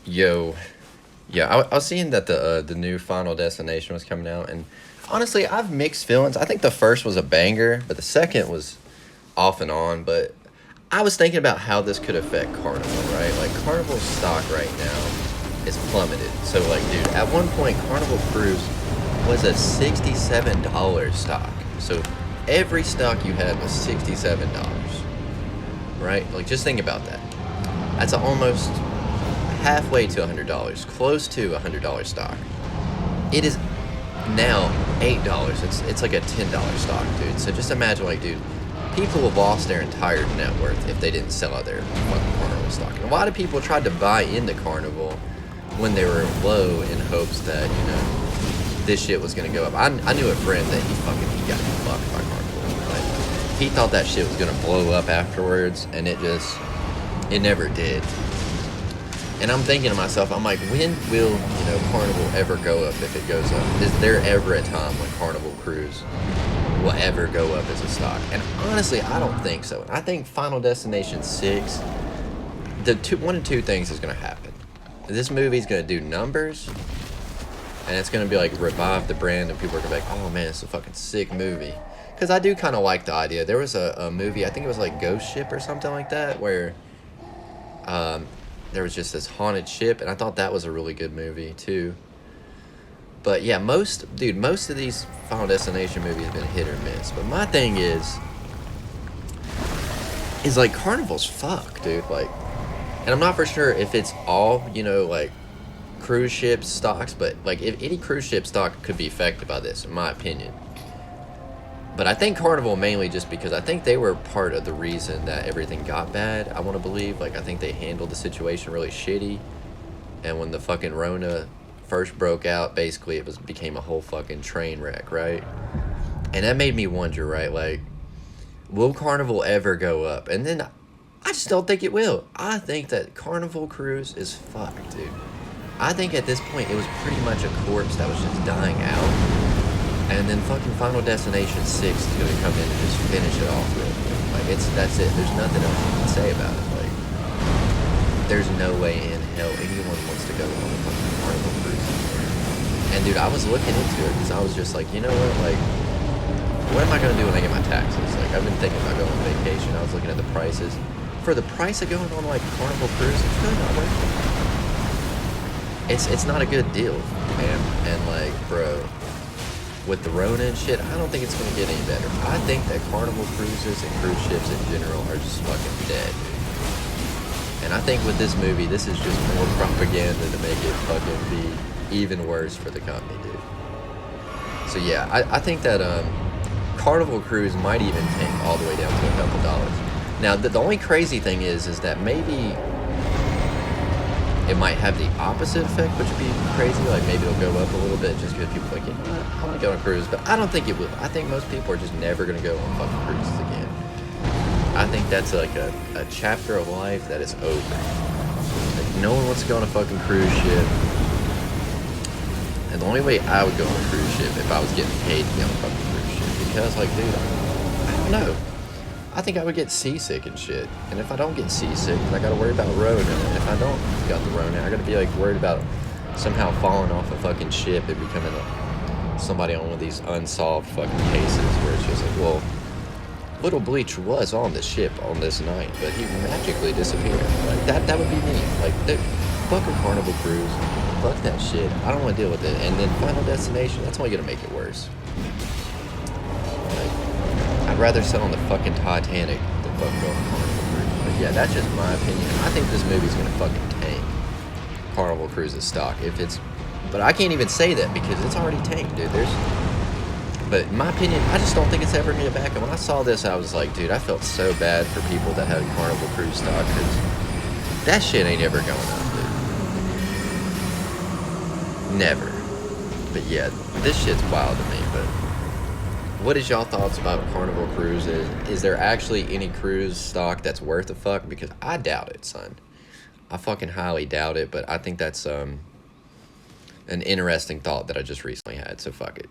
Yo, yeah, I was seeing that the new Final Destination was coming out, and honestly, I've mixed feelings. I think the first was a banger, but the second was off and on. But I was thinking about how this could affect Carnival, right? Like Carnival's stock right now is plummeted. So like, dude, at one point, Carnival Cruise was a $67 stock. So every stock you had was $67, right? Like, just think about that. That's almost halfway to $100, close to $100 stock. It is now $8. It's like a $10 stock, dude. So just imagine, like, dude, people have lost their entire net worth if they didn't sell out their fucking Carnival stock. And a lot of people tried to buy into Carnival when they were low in hopes that, you know, this shit was gonna go up. I knew a friend that he got fucked by Carnival. Like, he thought that shit was gonna blow up afterwards, and it never did. And I'm thinking to myself, I'm like, when will, you know, Carnival ever go up if it goes up? Is there ever a time when Carnival Cruise will ever go up as a stock? And honestly, I don't think so. I think Final Destination 6, one of two things is going to happen. This movie's going to do numbers, and it's going to be like revive the brand, and people are going to be like, oh man, it's a fucking sick movie. Because I do kind of like the idea. There was a movie, I think it was like Ghost Ship or something like that, where there was just this haunted ship, and I thought that was a really good movie too. But yeah, most of these Final Destination movies have been hit or miss. But my thing is like, Carnival's fuck, dude. Like, and I'm not for sure if it's all, you know, like cruise ship stocks, but like if any cruise ship stock could be affected by this, in my opinion. But I think Carnival mainly just because I think they were part of the reason that everything got bad, I want to believe. Like, I think they handled the situation really shitty. And when the fucking Rona first broke out, basically it became a whole fucking train wreck, right? And that made me wonder, right? Like, will Carnival ever go up? And then I just don't think it will. I think that Carnival Cruise is fucked, dude. I think at this point it was pretty much a corpse that was just dying out. And then fucking Final Destination 6 is going to come in and just finish it off real quick. Like, that's it. There's nothing else you can say about it. Like, there's no way in hell anyone wants to go on a fucking Carnival Cruise. And dude, I was looking into it because I was just like, you know what? Like, what am I going to do when I get my taxes? Like, I've been thinking about going on vacation. I was looking at the prices. For the price of going on, like, Carnival Cruise, it's really not worth it. It's not a good deal, man. And like, bro, with the Rona and shit, I don't think it's going to get any better. I think that Carnival Cruises and cruise ships in general are just fucking dead, dude. And I think with this movie, this is just more propaganda to make it fucking be even worse for the company, dude. So yeah, I think that Carnival Cruise might even tank all the way down to a couple dollars. Now, the only crazy thing is that maybe it might have the opposite effect, which would be crazy. Like, maybe it'll go up a little bit just because people are like, you know what, I want to go on a cruise. But I don't think it will. I think most people are just never going to go on fucking cruises again. I think that's like a chapter of life that is over. Like, no one wants to go on a fucking cruise ship. And the only way I would go on a cruise ship if I was getting paid to be on a fucking cruise ship. Because, like, dude, I don't know. I think I would get seasick and shit. And if I don't get seasick, then I gotta worry about Rona. And if I don't got the Rona, I gotta be like worried about somehow falling off a fucking ship and becoming somebody on one of these unsolved fucking cases where it's just like, well, Little Bleach was on the ship on this night, but he magically disappeared. Like, that would be me. Like, fuck a Carnival Cruise. Fuck that shit. I don't want to deal with it. And then Final Destination, that's only gonna make it worse. I'd rather sit on the fucking Titanic than fucking go on Carnival Cruise. But yeah, that's just my opinion. I think this movie's gonna fucking tank Carnival Cruise's stock. But I can't even say that because it's already tanked, dude. But in my opinion, I just don't think it's ever gonna get back. And when I saw this, I was like, dude, I felt so bad for people that had Carnival Cruise stock because that shit ain't ever going up, dude. Never. But yeah, this shit's wild to me. But what is y'all thoughts about Carnival Cruises? Is there actually any cruise stock that's worth a fuck? Because I doubt it, son. I fucking highly doubt it, but I think that's an interesting thought that I just recently had, so fuck it.